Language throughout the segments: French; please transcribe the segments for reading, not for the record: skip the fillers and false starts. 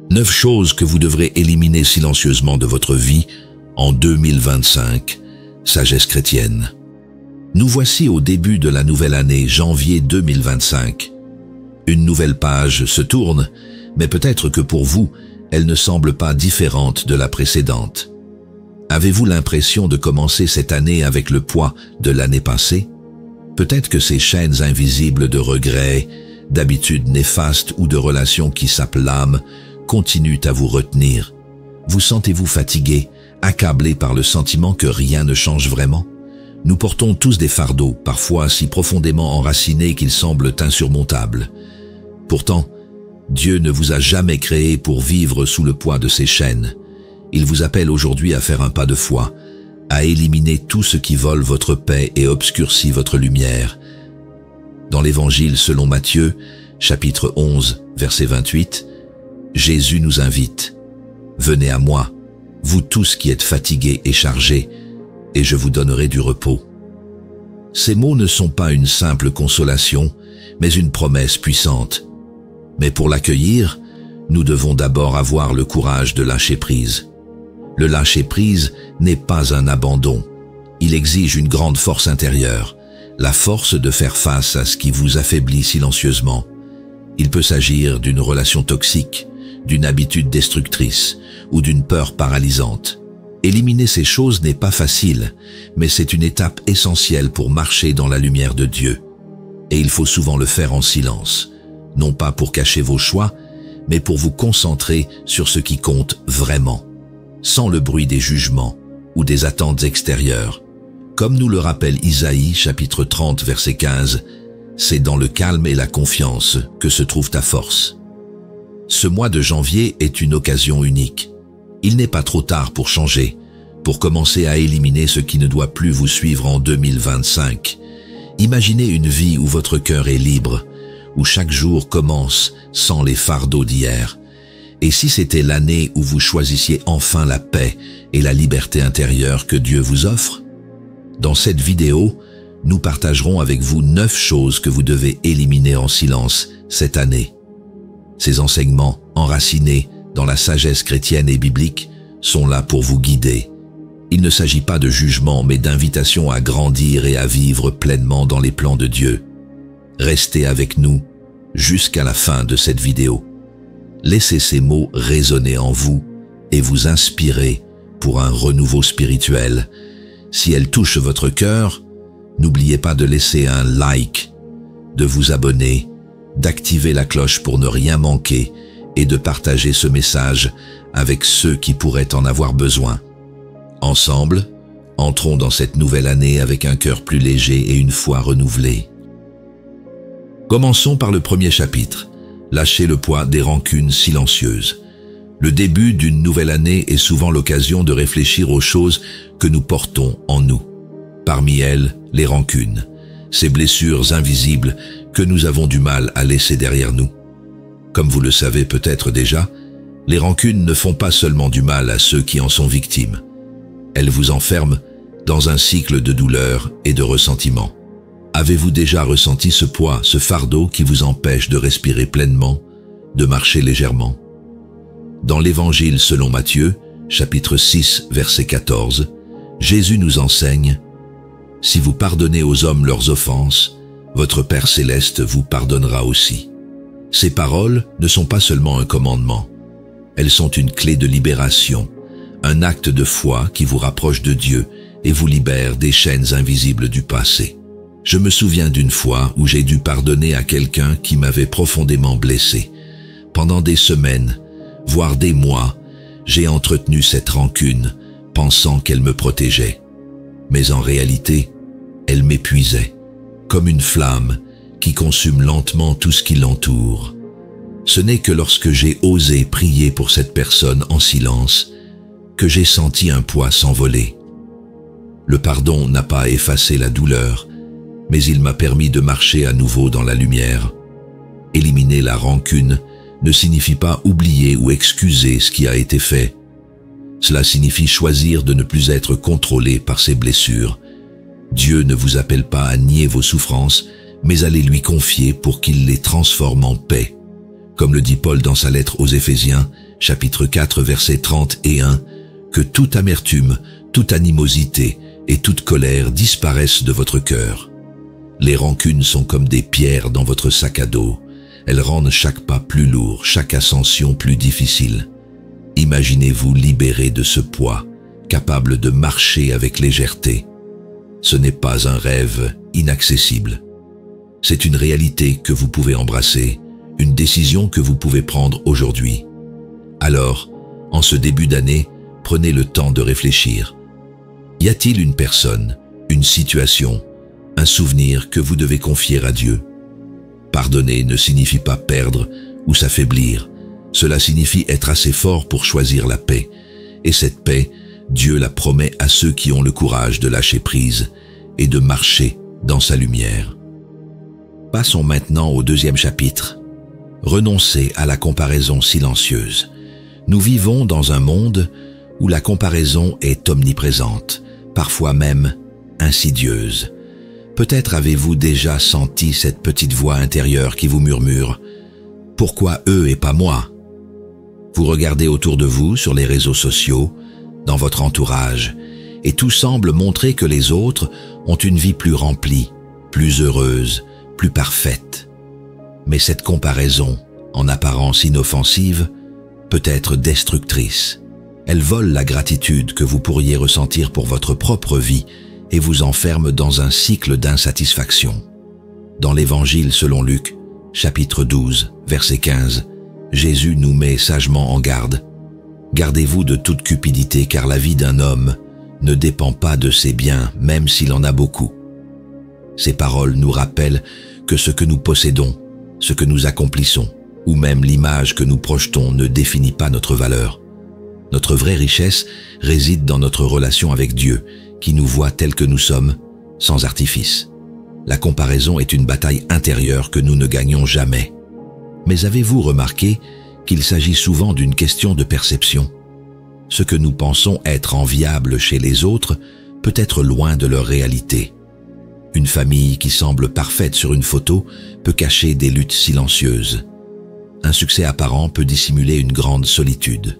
9 choses que vous devrez éliminer silencieusement de votre vie en 2025. Sagesse chrétienne. Nous voici au début de la nouvelle année, janvier 2025. Une nouvelle page se tourne, mais peut-être que pour vous, elle ne semble pas différente de la précédente. Avez-vous l'impression de commencer cette année avec le poids de l'année passée? Peut-être que ces chaînes invisibles de regrets, d'habitudes néfastes ou de relations qui sapent l'âme continuent à vous retenir. Vous sentez-vous fatigué, accablé par le sentiment que rien ne change vraiment? Nous portons tous des fardeaux, parfois si profondément enracinés qu'ils semblent insurmontables. Pourtant, Dieu ne vous a jamais créé pour vivre sous le poids de ces chaînes. Il vous appelle aujourd'hui à faire un pas de foi, à éliminer tout ce qui vole votre paix et obscurcit votre lumière. Dans l'Évangile selon Matthieu, chapitre 11, verset 28, Jésus nous invite. « Venez à moi, vous tous qui êtes fatigués et chargés, et je vous donnerai du repos. » Ces mots ne sont pas une simple consolation, mais une promesse puissante. Mais pour l'accueillir, nous devons d'abord avoir le courage de lâcher prise. Le lâcher prise n'est pas un abandon. Il exige une grande force intérieure, la force de faire face à ce qui vous affaiblit silencieusement. Il peut s'agir d'une relation toxique, d'une habitude destructrice ou d'une peur paralysante. Éliminer ces choses n'est pas facile, mais c'est une étape essentielle pour marcher dans la lumière de Dieu. Et il faut souvent le faire en silence, non pas pour cacher vos choix, mais pour vous concentrer sur ce qui compte vraiment, sans le bruit des jugements ou des attentes extérieures. Comme nous le rappelle Isaïe, chapitre 30, verset 15, « C'est dans le calme et la confiance que se trouve ta force. » Ce mois de janvier est une occasion unique. Il n'est pas trop tard pour changer, pour commencer à éliminer ce qui ne doit plus vous suivre en 2025. Imaginez une vie où votre cœur est libre, où chaque jour commence sans les fardeaux d'hier. Et si c'était l'année où vous choisissiez enfin la paix et la liberté intérieure que Dieu vous offre? Dans cette vidéo, nous partagerons avec vous 9 choses que vous devez éliminer en silence cette année. Ces enseignements, enracinés dans la sagesse chrétienne et biblique, sont là pour vous guider. Il ne s'agit pas de jugement, mais d'invitation à grandir et à vivre pleinement dans les plans de Dieu. Restez avec nous jusqu'à la fin de cette vidéo. Laissez ces mots résonner en vous et vous inspirer pour un renouveau spirituel. Si elle touche votre cœur, n'oubliez pas de laisser un like, de vous abonner, d'activer la cloche pour ne rien manquer et de partager ce message avec ceux qui pourraient en avoir besoin. Ensemble, entrons dans cette nouvelle année avec un cœur plus léger et une foi renouvelée. Commençons par le premier chapitre, lâcher le poids des rancunes silencieuses. Le début d'une nouvelle année est souvent l'occasion de réfléchir aux choses que nous portons en nous. Parmi elles, les rancunes, ces blessures invisibles que nous avons du mal à laisser derrière nous. Comme vous le savez peut-être déjà, les rancunes ne font pas seulement du mal à ceux qui en sont victimes. Elles vous enferment dans un cycle de douleur et de ressentiment. Avez-vous déjà ressenti ce poids, ce fardeau qui vous empêche de respirer pleinement, de marcher légèrement? Dans l'Évangile selon Matthieu, chapitre 6, verset 14, Jésus nous enseigne « Si vous pardonnez aux hommes leurs offenses, votre Père céleste vous pardonnera aussi. » Ces paroles ne sont pas seulement un commandement. Elles sont une clé de libération, un acte de foi qui vous rapproche de Dieu et vous libère des chaînes invisibles du passé. Je me souviens d'une fois où j'ai dû pardonner à quelqu'un qui m'avait profondément blessé. Pendant des semaines, voire des mois, j'ai entretenu cette rancune, pensant qu'elle me protégeait. Mais en réalité, elle m'épuisait, comme une flamme qui consume lentement tout ce qui l'entoure. Ce n'est que lorsque j'ai osé prier pour cette personne en silence que j'ai senti un poids s'envoler. Le pardon n'a pas effacé la douleur, mais il m'a permis de marcher à nouveau dans la lumière. Éliminer la rancune ne signifie pas oublier ou excuser ce qui a été fait. Cela signifie choisir de ne plus être contrôlé par ses blessures. Dieu ne vous appelle pas à nier vos souffrances, mais à les lui confier pour qu'il les transforme en paix. Comme le dit Paul dans sa lettre aux Éphésiens, chapitre 4, versets 30 et 1, que toute amertume, toute animosité et toute colère disparaissent de votre cœur. Les rancunes sont comme des pierres dans votre sac à dos. Elles rendent chaque pas plus lourd, chaque ascension plus difficile. Imaginez-vous libéré de ce poids, capable de marcher avec légèreté. Ce n'est pas un rêve inaccessible. C'est une réalité que vous pouvez embrasser, une décision que vous pouvez prendre aujourd'hui. Alors, en ce début d'année, prenez le temps de réfléchir. Y a-t-il une personne, une situation, un souvenir que vous devez confier à Dieu? Pardonner ne signifie pas perdre ou s'affaiblir. Cela signifie être assez fort pour choisir la paix. Et cette paix, Dieu la promet à ceux qui ont le courage de lâcher prise et de marcher dans sa lumière. Passons maintenant au deuxième chapitre. Renoncez à la comparaison silencieuse. Nous vivons dans un monde où la comparaison est omniprésente, parfois même insidieuse. Peut-être avez-vous déjà senti cette petite voix intérieure qui vous murmure « Pourquoi eux et pas moi ?» Vous regardez autour de vous sur les réseaux sociaux, dans votre entourage, et tout semble montrer que les autres ont une vie plus remplie, plus heureuse, plus parfaite. Mais cette comparaison, en apparence inoffensive, peut être destructrice. Elle vole la gratitude que vous pourriez ressentir pour votre propre vie et vous enferme dans un cycle d'insatisfaction. Dans l'Évangile selon Luc, chapitre 12, verset 15, Jésus nous met sagement en garde. « Gardez-vous de toute cupidité, car la vie d'un homme ne dépend pas de ses biens, même s'il en a beaucoup. » Ces paroles nous rappellent que ce que nous possédons, ce que nous accomplissons, ou même l'image que nous projetons ne définit pas notre valeur. Notre vraie richesse réside dans notre relation avec Dieu, qui nous voit tels que nous sommes, sans artifice. La comparaison est une bataille intérieure que nous ne gagnons jamais. Mais avez-vous remarqué qu'il s'agit souvent d'une question de perception? Ce que nous pensons être enviable chez les autres peut être loin de leur réalité. Une famille qui semble parfaite sur une photo peut cacher des luttes silencieuses. Un succès apparent peut dissimuler une grande solitude.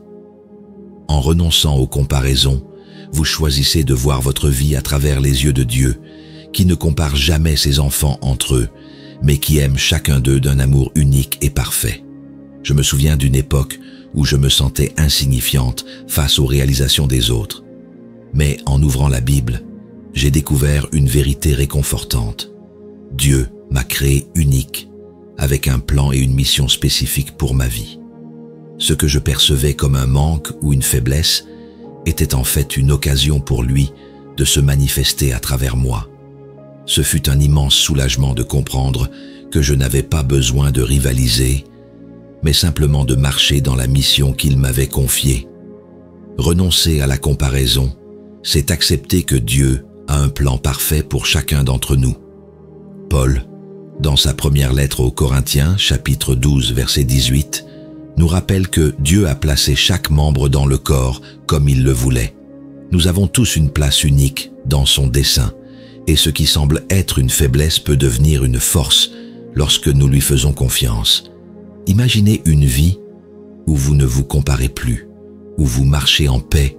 En renonçant aux comparaisons, vous choisissez de voir votre vie à travers les yeux de Dieu, qui ne compare jamais ses enfants entre eux, mais qui aime chacun d'eux d'un amour unique et parfait. Je me souviens d'une époque où je me sentais insignifiante face aux réalisations des autres. Mais en ouvrant la Bible, j'ai découvert une vérité réconfortante. Dieu m'a créé unique, avec un plan et une mission spécifiques pour ma vie. Ce que je percevais comme un manque ou une faiblesse était en fait une occasion pour lui de se manifester à travers moi. Ce fut un immense soulagement de comprendre que je n'avais pas besoin de rivaliser, mais simplement de marcher dans la mission qu'il m'avait confiée. Renoncer à la comparaison, c'est accepter que Dieu a un plan parfait pour chacun d'entre nous. Paul, dans sa première lettre aux Corinthiens, chapitre 12, verset 18, nous rappelle que Dieu a placé chaque membre dans le corps comme il le voulait. Nous avons tous une place unique dans son dessein, et ce qui semble être une faiblesse peut devenir une force lorsque nous lui faisons confiance. Imaginez une vie où vous ne vous comparez plus, où vous marchez en paix,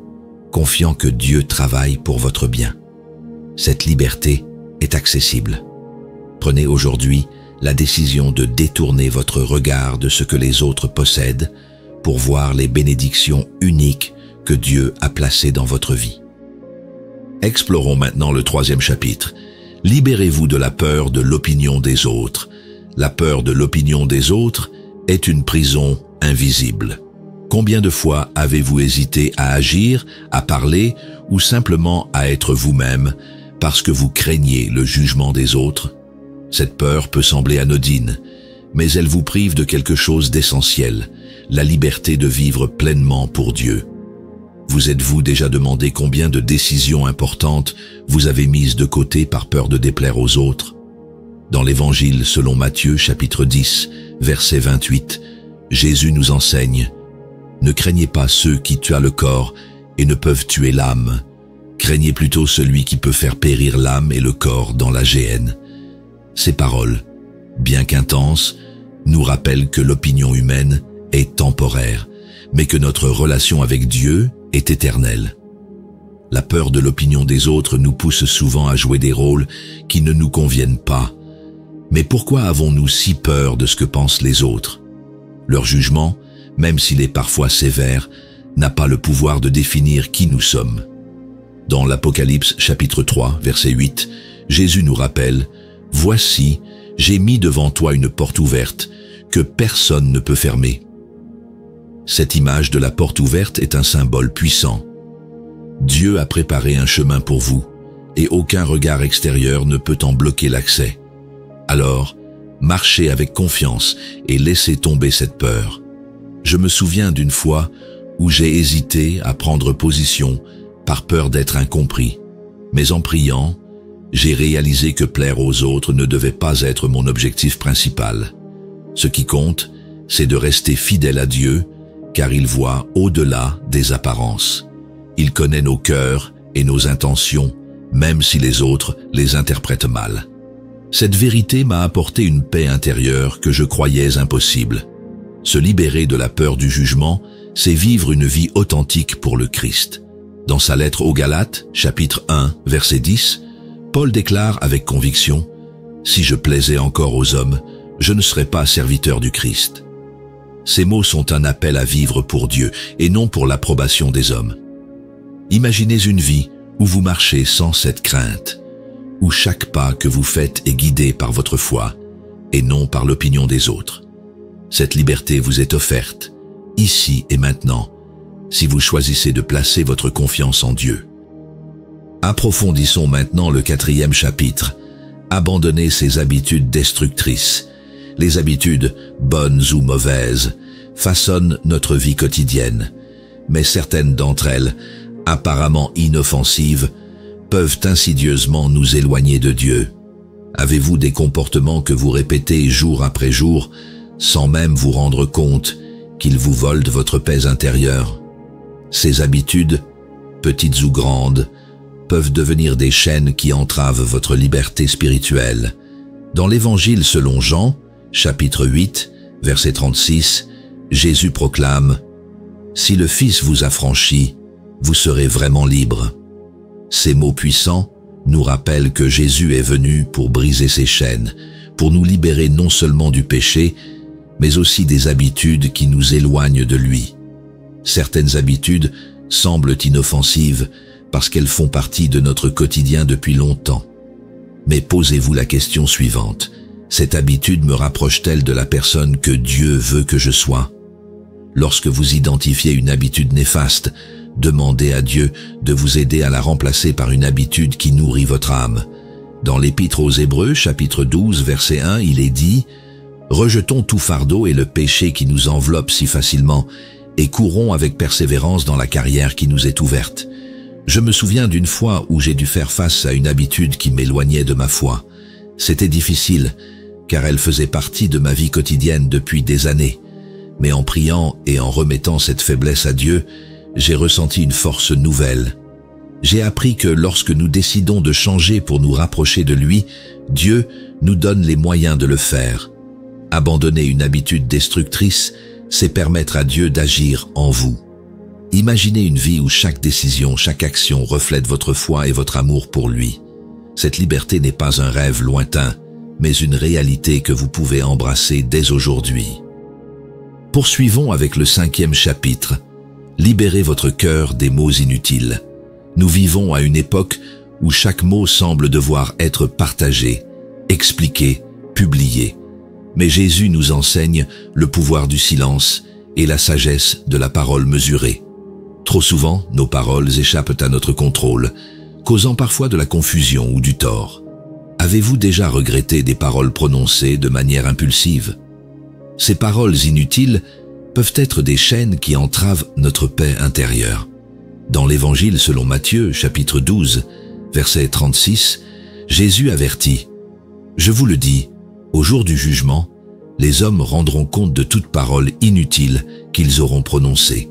confiant que Dieu travaille pour votre bien. Cette liberté est accessible. Prenez aujourd'hui la décision de détourner votre regard de ce que les autres possèdent pour voir les bénédictions uniques que Dieu a placées dans votre vie. Explorons maintenant le troisième chapitre. Libérez-vous de la peur de l'opinion des autres. La peur de l'opinion des autres est une prison invisible. Combien de fois avez-vous hésité à agir, à parler ou simplement à être vous-même parce que vous craignez le jugement des autres? Cette peur peut sembler anodine, mais elle vous prive de quelque chose d'essentiel, la liberté de vivre pleinement pour Dieu. Vous êtes-vous déjà demandé combien de décisions importantes vous avez mises de côté par peur de déplaire aux autres? Dans l'Évangile selon Matthieu, chapitre 10, verset 28, Jésus nous enseigne « Ne craignez pas ceux qui tuent le corps et ne peuvent tuer l'âme. Craignez plutôt celui qui peut faire périr l'âme et le corps dans la géhenne. » Ces paroles, bien qu'intenses, nous rappellent que l'opinion humaine est temporaire, mais que notre relation avec Dieu est éternelle. La peur de l'opinion des autres nous pousse souvent à jouer des rôles qui ne nous conviennent pas. Mais pourquoi avons-nous si peur de ce que pensent les autres? Leur jugement, même s'il est parfois sévère, n'a pas le pouvoir de définir qui nous sommes. Dans l'Apocalypse chapitre 3, verset 8, Jésus nous rappelle « Voici, j'ai mis devant toi une porte ouverte, que personne ne peut fermer. » Cette image de la porte ouverte est un symbole puissant. Dieu a préparé un chemin pour vous, et aucun regard extérieur ne peut en bloquer l'accès. Alors, marchez avec confiance et laissez tomber cette peur. Je me souviens d'une fois où j'ai hésité à prendre position par peur d'être incompris. Mais en priant, j'ai réalisé que plaire aux autres ne devait pas être mon objectif principal. Ce qui compte, c'est de rester fidèle à Dieu, car il voit au-delà des apparences. Il connaît nos cœurs et nos intentions, même si les autres les interprètent mal. Cette vérité m'a apporté une paix intérieure que je croyais impossible. Se libérer de la peur du jugement, c'est vivre une vie authentique pour le Christ. Dans sa lettre aux Galates, chapitre 1, verset 10, Paul déclare avec conviction « Si je plaisais encore aux hommes, je ne serais pas serviteur du Christ. » Ces mots sont un appel à vivre pour Dieu et non pour l'approbation des hommes. Imaginez une vie où vous marchez sans cette crainte, où chaque pas que vous faites est guidé par votre foi et non par l'opinion des autres. Cette liberté vous est offerte, ici et maintenant, si vous choisissez de placer votre confiance en Dieu. Approfondissons maintenant le 4e chapitre. Abandonnez ces habitudes destructrices. Les habitudes, bonnes ou mauvaises, façonnent notre vie quotidienne, mais certaines d'entre elles, apparemment inoffensives, peuvent insidieusement nous éloigner de Dieu. Avez-vous des comportements que vous répétez jour après jour, sans même vous rendre compte qu'ils vous volent votre paix intérieure? Ces habitudes, petites ou grandes, peuvent devenir des chaînes qui entravent votre liberté spirituelle. Dans l'Évangile selon Jean, chapitre 8, verset 36, Jésus proclame « Si le Fils vous affranchit, vous serez vraiment libre. » Ces mots puissants nous rappellent que Jésus est venu pour briser ces chaînes, pour nous libérer non seulement du péché, mais aussi des habitudes qui nous éloignent de lui. Certaines habitudes semblent inoffensives parce qu'elles font partie de notre quotidien depuis longtemps. Mais posez-vous la question suivante. Cette habitude me rapproche-t-elle de la personne que Dieu veut que je sois? Lorsque vous identifiez une habitude néfaste, demandez à Dieu de vous aider à la remplacer par une habitude qui nourrit votre âme. Dans l'Épître aux Hébreux, chapitre 12, verset 1, il est dit « Rejetons tout fardeau et le péché qui nous enveloppe si facilement, et courons avec persévérance dans la carrière qui nous est ouverte. » Je me souviens d'une fois où j'ai dû faire face à une habitude qui m'éloignait de ma foi. C'était difficile, car elle faisait partie de ma vie quotidienne depuis des années. Mais en priant et en remettant cette faiblesse à Dieu, j'ai ressenti une force nouvelle. J'ai appris que lorsque nous décidons de changer pour nous rapprocher de lui, Dieu nous donne les moyens de le faire. Abandonner une habitude destructrice, c'est permettre à Dieu d'agir en vous. Imaginez une vie où chaque décision, chaque action reflète votre foi et votre amour pour lui. Cette liberté n'est pas un rêve lointain, mais une réalité que vous pouvez embrasser dès aujourd'hui. Poursuivons avec le 5e chapitre. Libérez votre cœur des mots inutiles. Nous vivons à une époque où chaque mot semble devoir être partagé, expliqué, publié. Mais Jésus nous enseigne le pouvoir du silence et la sagesse de la parole mesurée. Trop souvent, nos paroles échappent à notre contrôle, causant parfois de la confusion ou du tort. Avez-vous déjà regretté des paroles prononcées de manière impulsive? Ces paroles inutiles peuvent être des chaînes qui entravent notre paix intérieure. Dans l'Évangile selon Matthieu, chapitre 12, verset 36, Jésus avertit « Je vous le dis, au jour du jugement, les hommes rendront compte de toute parole inutile qu'ils auront prononcée. »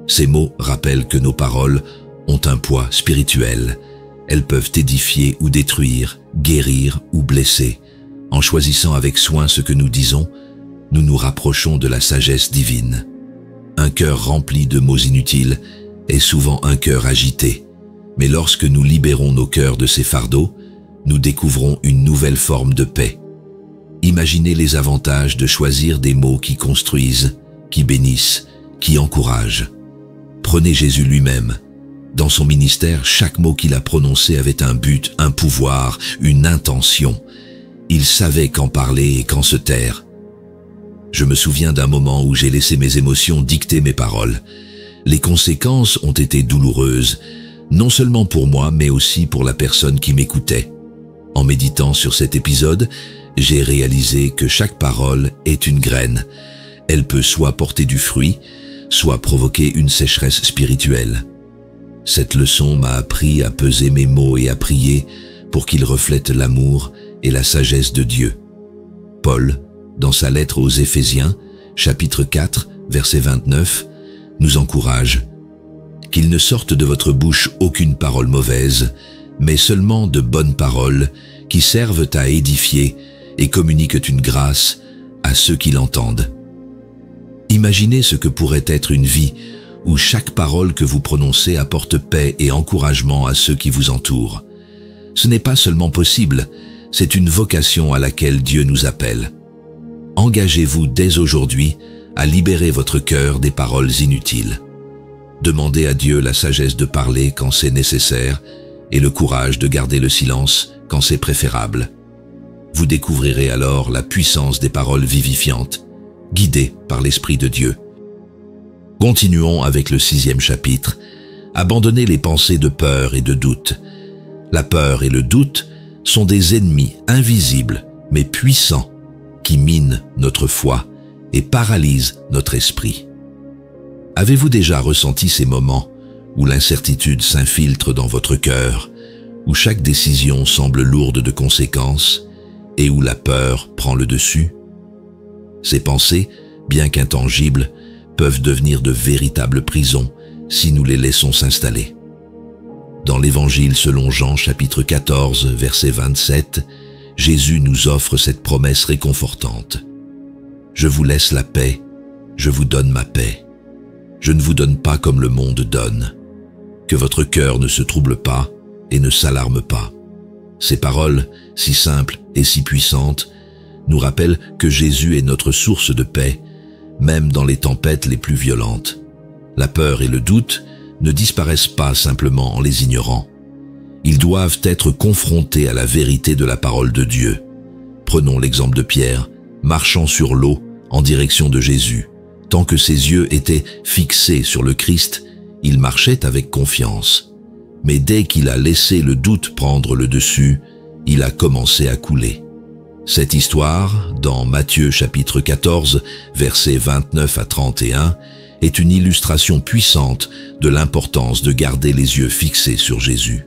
Ces mots rappellent que nos paroles ont un poids spirituel. Elles peuvent édifier ou détruire, guérir ou blesser. En choisissant avec soin ce que nous disons, nous nous rapprochons de la sagesse divine. Un cœur rempli de mots inutiles est souvent un cœur agité. Mais lorsque nous libérons nos cœurs de ces fardeaux, nous découvrons une nouvelle forme de paix. Imaginez les avantages de choisir des mots qui construisent, qui bénissent, qui encouragent. Prenez Jésus lui-même. Dans son ministère, chaque mot qu'il a prononcé avait un but, un pouvoir, une intention. Il savait quand parler et quand se taire. Je me souviens d'un moment où j'ai laissé mes émotions dicter mes paroles. Les conséquences ont été douloureuses, non seulement pour moi, mais aussi pour la personne qui m'écoutait. En méditant sur cet épisode, j'ai réalisé que chaque parole est une graine. Elle peut soit porter du fruit, soit provoquer une sécheresse spirituelle. Cette leçon m'a appris à peser mes mots et à prier pour qu'ils reflètent l'amour et la sagesse de Dieu. Paul, dans sa lettre aux Éphésiens, chapitre 4, verset 29, nous encourage « Qu'il ne sorte de votre bouche aucune parole mauvaise, mais seulement de bonnes paroles qui servent à édifier et communiquent une grâce à ceux qui l'entendent. » Imaginez ce que pourrait être une vie où chaque parole que vous prononcez apporte paix et encouragement à ceux qui vous entourent. Ce n'est pas seulement possible, c'est une vocation à laquelle Dieu nous appelle. Engagez-vous dès aujourd'hui à libérer votre cœur des paroles inutiles. Demandez à Dieu la sagesse de parler quand c'est nécessaire et le courage de garder le silence quand c'est préférable. Vous découvrirez alors la puissance des paroles vivifiantes, guidées par l'Esprit de Dieu. Continuons avec le 6e chapitre. Abandonnez les pensées de peur et de doute. La peur et le doute sont des ennemis invisibles mais puissants qui minent notre foi et paralysent notre esprit. Avez-vous déjà ressenti ces moments où l'incertitude s'infiltre dans votre cœur, où chaque décision semble lourde de conséquences et où la peur prend le dessus? Ces pensées, bien qu'intangibles, peuvent devenir de véritables prisons si nous les laissons s'installer. Dans l'Évangile selon Jean, chapitre 14, verset 27, Jésus nous offre cette promesse réconfortante. « Je vous laisse la paix, je vous donne ma paix. Je ne vous donne pas comme le monde donne. Que votre cœur ne se trouble pas et ne s'alarme pas. » Ces paroles, si simples et si puissantes, nous rappellent que Jésus est notre source de paix, même dans les tempêtes les plus violentes. La peur et le doute ne disparaissent pas simplement en les ignorant. Ils doivent être confrontés à la vérité de la parole de Dieu. Prenons l'exemple de Pierre, marchant sur l'eau en direction de Jésus. Tant que ses yeux étaient fixés sur le Christ, il marchait avec confiance. Mais dès qu'il a laissé le doute prendre le dessus, il a commencé à couler. Cette histoire, dans Matthieu chapitre 14, versets 29 à 31, est une illustration puissante de l'importance de garder les yeux fixés sur Jésus.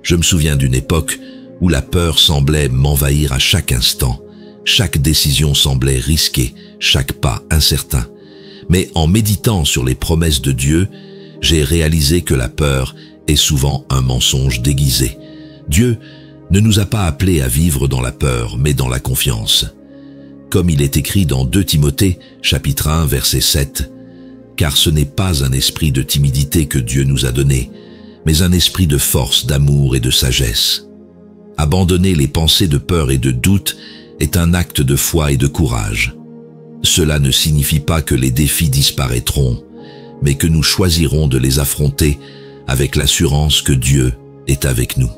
Je me souviens d'une époque où la peur semblait m'envahir à chaque instant. Chaque décision semblait risquée, chaque pas incertain. Mais en méditant sur les promesses de Dieu, j'ai réalisé que la peur est souvent un mensonge déguisé. Dieu ne nous a pas appelés à vivre dans la peur, mais dans la confiance. Comme il est écrit dans 2 Timothée, chapitre 1, verset 7, « Car ce n'est pas un esprit de timidité que Dieu nous a donné, mais un esprit de force, d'amour et de sagesse. » Abandonner les pensées de peur et de doute est un acte de foi et de courage. Cela ne signifie pas que les défis disparaîtront, mais que nous choisirons de les affronter avec l'assurance que Dieu est avec nous.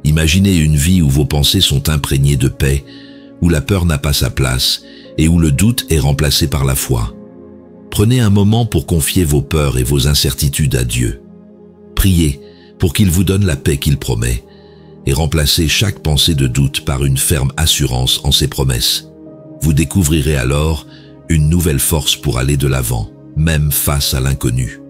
Imaginez une vie où vos pensées sont imprégnées de paix, où la peur n'a pas sa place et où le doute est remplacé par la foi. Prenez un moment pour confier vos peurs et vos incertitudes à Dieu. Priez pour qu'il vous donne la paix qu'il promet et remplacez chaque pensée de doute par une ferme assurance en ses promesses. Vous découvrirez alors une nouvelle force pour aller de l'avant, même face à l'inconnu.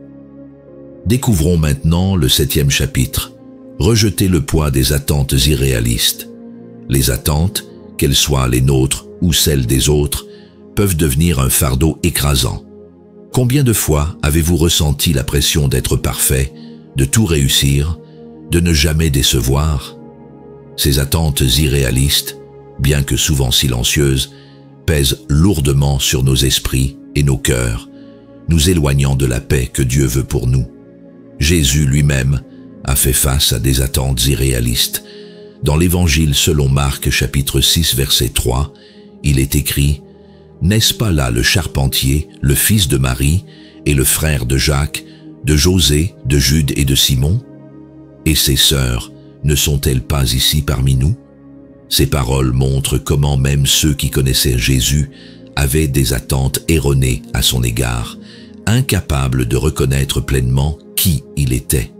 Découvrons maintenant le 7e chapitre. Rejetez le poids des attentes irréalistes. Les attentes, qu'elles soient les nôtres ou celles des autres, peuvent devenir un fardeau écrasant. Combien de fois avez-vous ressenti la pression d'être parfait, de tout réussir, de ne jamais décevoir? Ces attentes irréalistes, bien que souvent silencieuses, pèsent lourdement sur nos esprits et nos cœurs. nous éloignant de la paix que Dieu veut pour nous. Jésus lui-même a fait face à des attentes irréalistes. Dans l'Évangile selon Marc chapitre 6 verset 3, il est écrit « N'est-ce pas là le charpentier, le fils de Marie, et le frère de Jacques, de José, de Jude et de Simon? Et ses sœurs ne sont-elles pas ici parmi nous ?» Ces paroles montrent comment même ceux qui connaissaient Jésus avaient des attentes erronées à son égard, incapables de reconnaître pleinement qui il était.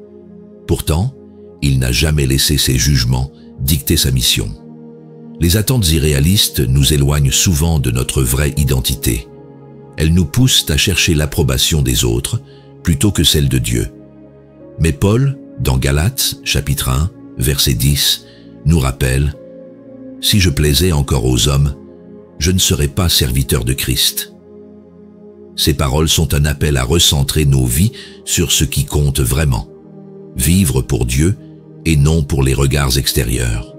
Pourtant, il n'a jamais laissé ses jugements dicter sa mission. Les attentes irréalistes nous éloignent souvent de notre vraie identité. Elles nous poussent à chercher l'approbation des autres plutôt que celle de Dieu. Mais Paul, dans Galates, chapitre 1, verset 10, nous rappelle « Si je plaisais encore aux hommes, je ne serais pas serviteur de Christ. » Ces paroles sont un appel à recentrer nos vies sur ce qui compte vraiment. Vivre pour Dieu et non pour les regards extérieurs.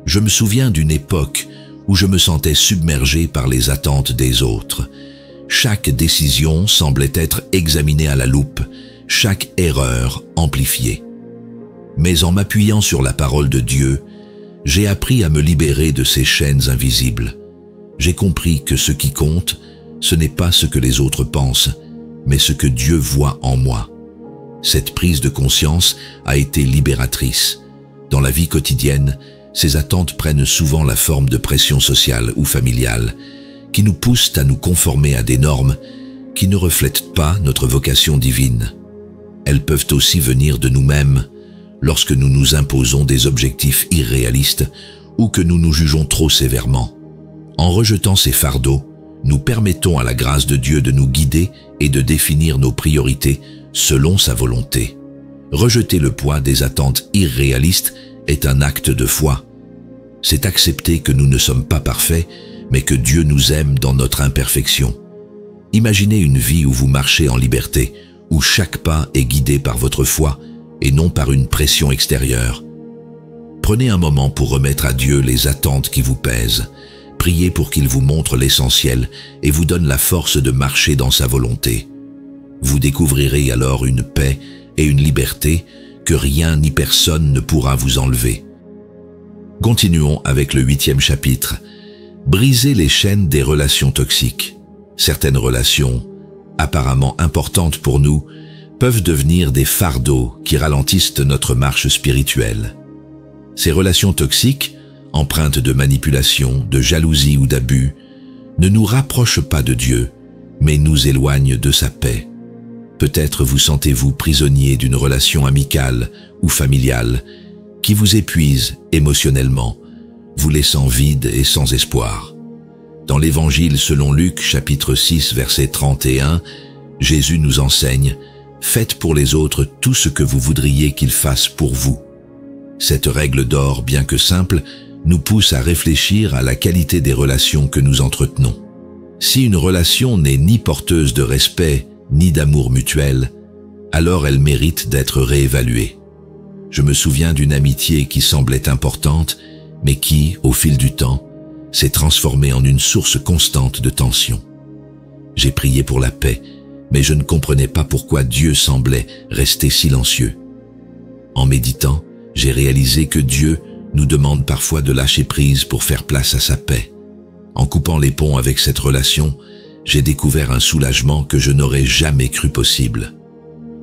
Je me souviens d'une époque où je me sentais submergé par les attentes des autres. Chaque décision semblait être examinée à la loupe, chaque erreur amplifiée. Mais en m'appuyant sur la parole de Dieu, j'ai appris à me libérer de ces chaînes invisibles. J'ai compris que ce qui compte, ce n'est pas ce que les autres pensent, mais ce que Dieu voit en moi. Cette prise de conscience a été libératrice. Dans la vie quotidienne, ces attentes prennent souvent la forme de pression sociale ou familiale, qui nous poussent à nous conformer à des normes qui ne reflètent pas notre vocation divine. Elles peuvent aussi venir de nous-mêmes, lorsque nous nous imposons des objectifs irréalistes ou que nous nous jugeons trop sévèrement. En rejetant ces fardeaux, nous permettons à la grâce de Dieu de nous guider et de définir nos priorités selon sa volonté. Rejeter le poids des attentes irréalistes est un acte de foi. C'est accepter que nous ne sommes pas parfaits, mais que Dieu nous aime dans notre imperfection. Imaginez une vie où vous marchez en liberté, où chaque pas est guidé par votre foi et non par une pression extérieure. Prenez un moment pour remettre à Dieu les attentes qui vous pèsent. Priez pour qu'il vous montre l'essentiel et vous donne la force de marcher dans sa volonté. Vous découvrirez alors une paix et une liberté que rien ni personne ne pourra vous enlever. Continuons avec le 8e chapitre. Briser les chaînes des relations toxiques. Certaines relations, apparemment importantes pour nous, peuvent devenir des fardeaux qui ralentissent notre marche spirituelle. Ces relations toxiques, empreintes de manipulation, de jalousie ou d'abus, ne nous rapprochent pas de Dieu, mais nous éloignent de sa paix. Peut-être vous sentez-vous prisonnier d'une relation amicale ou familiale qui vous épuise émotionnellement, vous laissant vide et sans espoir. Dans l'Évangile selon Luc, chapitre 6, verset 31, Jésus nous enseigne « Faites pour les autres tout ce que vous voudriez qu'ils fassent pour vous ». Cette règle d'or, bien que simple, nous pousse à réfléchir à la qualité des relations que nous entretenons. Si une relation n'est ni porteuse de respect, ni d'amour mutuel, alors elle mérite d'être réévaluée. Je me souviens d'une amitié qui semblait importante, mais qui, au fil du temps, s'est transformée en une source constante de tension. J'ai prié pour la paix, mais je ne comprenais pas pourquoi Dieu semblait rester silencieux. En méditant, j'ai réalisé que Dieu nous demande parfois de lâcher prise pour faire place à sa paix. En coupant les ponts avec cette relation, j'ai découvert un soulagement que je n'aurais jamais cru possible.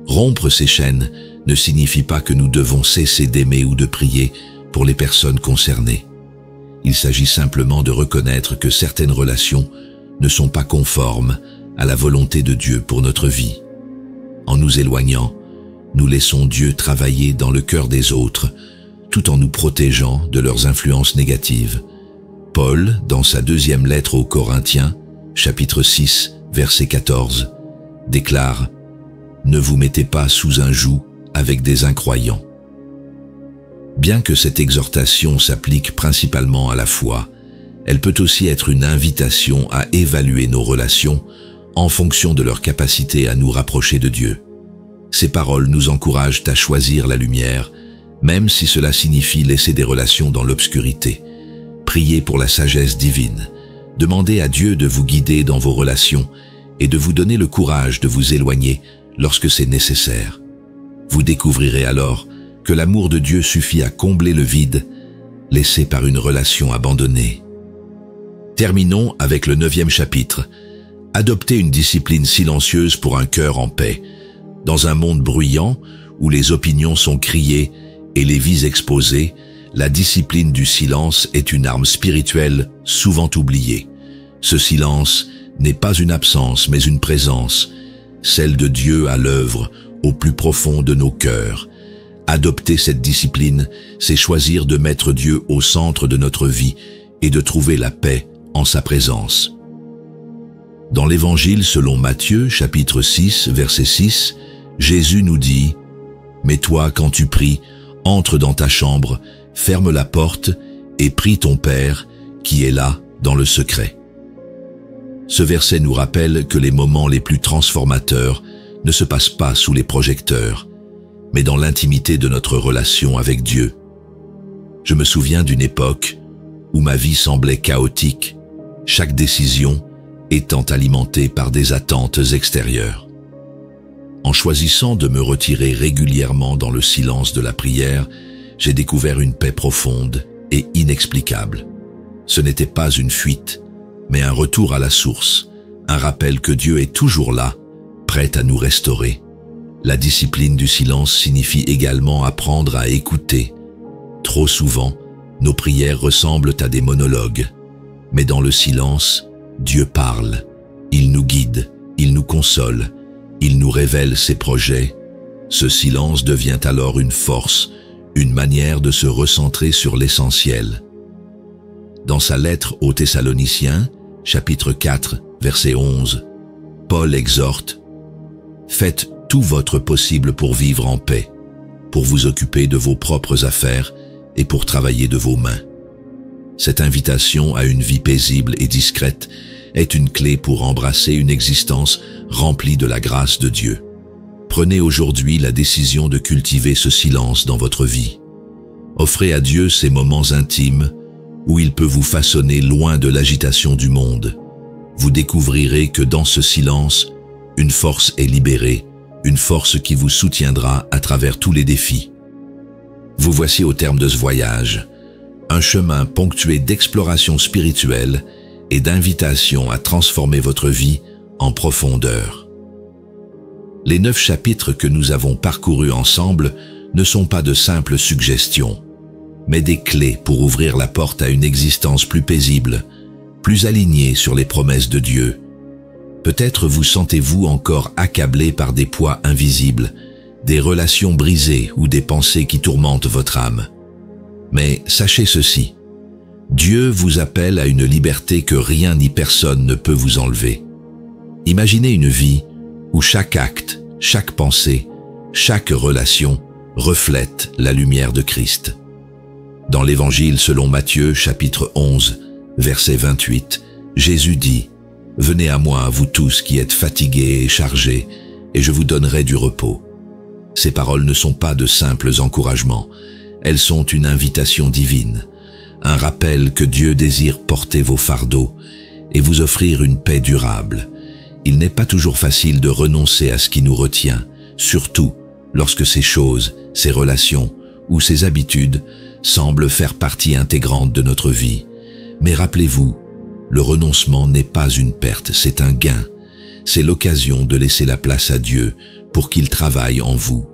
Rompre ces chaînes ne signifie pas que nous devons cesser d'aimer ou de prier pour les personnes concernées. Il s'agit simplement de reconnaître que certaines relations ne sont pas conformes à la volonté de Dieu pour notre vie. En nous éloignant, nous laissons Dieu travailler dans le cœur des autres, tout en nous protégeant de leurs influences négatives. Paul, dans sa 2e lettre aux Corinthiens, chapitre 6, verset 14, déclare « Ne vous mettez pas sous un joug avec des incroyants ». Bien que cette exhortation s'applique principalement à la foi, elle peut aussi être une invitation à évaluer nos relations en fonction de leur capacité à nous rapprocher de Dieu. Ces paroles nous encouragent à choisir la lumière, même si cela signifie laisser des relations dans l'obscurité. Priez pour la sagesse divine. Demandez à Dieu de vous guider dans vos relations et de vous donner le courage de vous éloigner lorsque c'est nécessaire. Vous découvrirez alors que l'amour de Dieu suffit à combler le vide laissé par une relation abandonnée. Terminons avec le 9e chapitre. Adoptez une discipline silencieuse pour un cœur en paix. Dans un monde bruyant, où les opinions sont criées et les vies exposées, la discipline du silence est une arme spirituelle souvent oubliée. Ce silence n'est pas une absence, mais une présence, celle de Dieu à l'œuvre au plus profond de nos cœurs. Adopter cette discipline, c'est choisir de mettre Dieu au centre de notre vie et de trouver la paix en sa présence. Dans l'Évangile selon Matthieu, chapitre 6, verset 6, Jésus nous dit « Mais toi, quand tu pries, entre dans ta chambre, ferme la porte et prie ton Père qui est là dans le secret. » Ce verset nous rappelle que les moments les plus transformateurs ne se passent pas sous les projecteurs, mais dans l'intimité de notre relation avec Dieu. Je me souviens d'une époque où ma vie semblait chaotique, chaque décision étant alimentée par des attentes extérieures. En choisissant de me retirer régulièrement dans le silence de la prière, j'ai découvert une paix profonde et inexplicable. Ce n'était pas une fuite, mais un retour à la source, un rappel que Dieu est toujours là, prêt à nous restaurer. La discipline du silence signifie également apprendre à écouter. Trop souvent, nos prières ressemblent à des monologues. Mais dans le silence, Dieu parle. Il nous guide, il nous console, il nous révèle ses projets. Ce silence devient alors une force, une manière de se recentrer sur l'essentiel. Dans sa lettre aux Thessaloniciens, chapitre 4, verset 11, Paul exhorte « Faites tout votre possible pour vivre en paix, pour vous occuper de vos propres affaires et pour travailler de vos mains. » Cette invitation à une vie paisible et discrète est une clé pour embrasser une existence remplie de la grâce de Dieu. Prenez aujourd'hui la décision de cultiver ce silence dans votre vie. Offrez à Dieu ces moments intimes où il peut vous façonner loin de l'agitation du monde. Vous découvrirez que dans ce silence, une force est libérée, une force qui vous soutiendra à travers tous les défis. Vous voici au terme de ce voyage, un chemin ponctué d'exploration spirituelle et d'invitation à transformer votre vie en profondeur. Les 9 chapitres que nous avons parcourus ensemble ne sont pas de simples suggestions, mais des clés pour ouvrir la porte à une existence plus paisible, plus alignée sur les promesses de Dieu. Peut-être vous sentez-vous encore accablé par des poids invisibles, des relations brisées ou des pensées qui tourmentent votre âme. Mais sachez ceci, Dieu vous appelle à une liberté que rien ni personne ne peut vous enlever. Imaginez une vie où chaque acte, chaque pensée, chaque relation reflète la lumière de Christ. Dans l'Évangile selon Matthieu, chapitre 11, verset 28, Jésus dit « Venez à moi, vous tous qui êtes fatigués et chargés, et je vous donnerai du repos. » Ces paroles ne sont pas de simples encouragements, elles sont une invitation divine, un rappel que Dieu désire porter vos fardeaux et vous offrir une paix durable. Il n'est pas toujours facile de renoncer à ce qui nous retient, surtout lorsque ces choses, ces relations ou ces habitudes semblent faire partie intégrante de notre vie. Mais rappelez-vous, le renoncement n'est pas une perte, c'est un gain. C'est l'occasion de laisser la place à Dieu pour qu'il travaille en vous,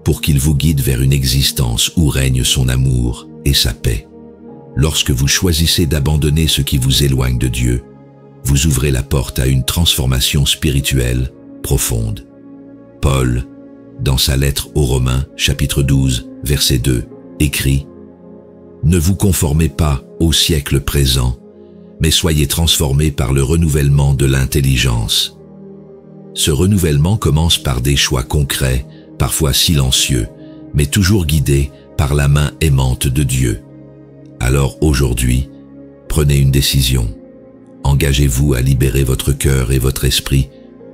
pour qu'il vous guide vers une existence où règne son amour et sa paix. Lorsque vous choisissez d'abandonner ce qui vous éloigne de Dieu, vous ouvrez la porte à une transformation spirituelle profonde. Paul, dans sa lettre aux Romains, chapitre 12, verset 2, écrit « Ne vous conformez pas au siècle présent, mais soyez transformés par le renouvellement de l'intelligence. » Ce renouvellement commence par des choix concrets, parfois silencieux, mais toujours guidés par la main aimante de Dieu. Alors aujourd'hui, prenez une décision. Engagez-vous à libérer votre cœur et votre esprit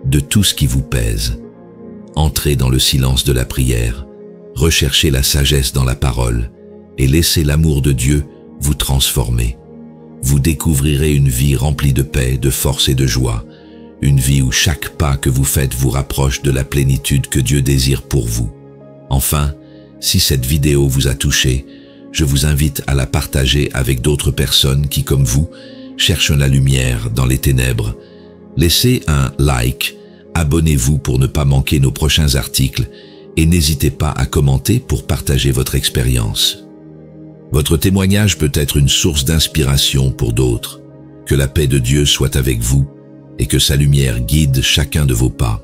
de tout ce qui vous pèse. Entrez dans le silence de la prière, recherchez la sagesse dans la parole et laissez l'amour de Dieu vous transformer. Vous découvrirez une vie remplie de paix, de force et de joie, une vie où chaque pas que vous faites vous rapproche de la plénitude que Dieu désire pour vous. Enfin, si cette vidéo vous a touché, je vous invite à la partager avec d'autres personnes qui, comme vous, cherchent la lumière dans les ténèbres. Laissez un like, abonnez-vous pour ne pas manquer nos prochains articles et n'hésitez pas à commenter pour partager votre expérience. Votre témoignage peut être une source d'inspiration pour d'autres. Que la paix de Dieu soit avec vous et que sa lumière guide chacun de vos pas.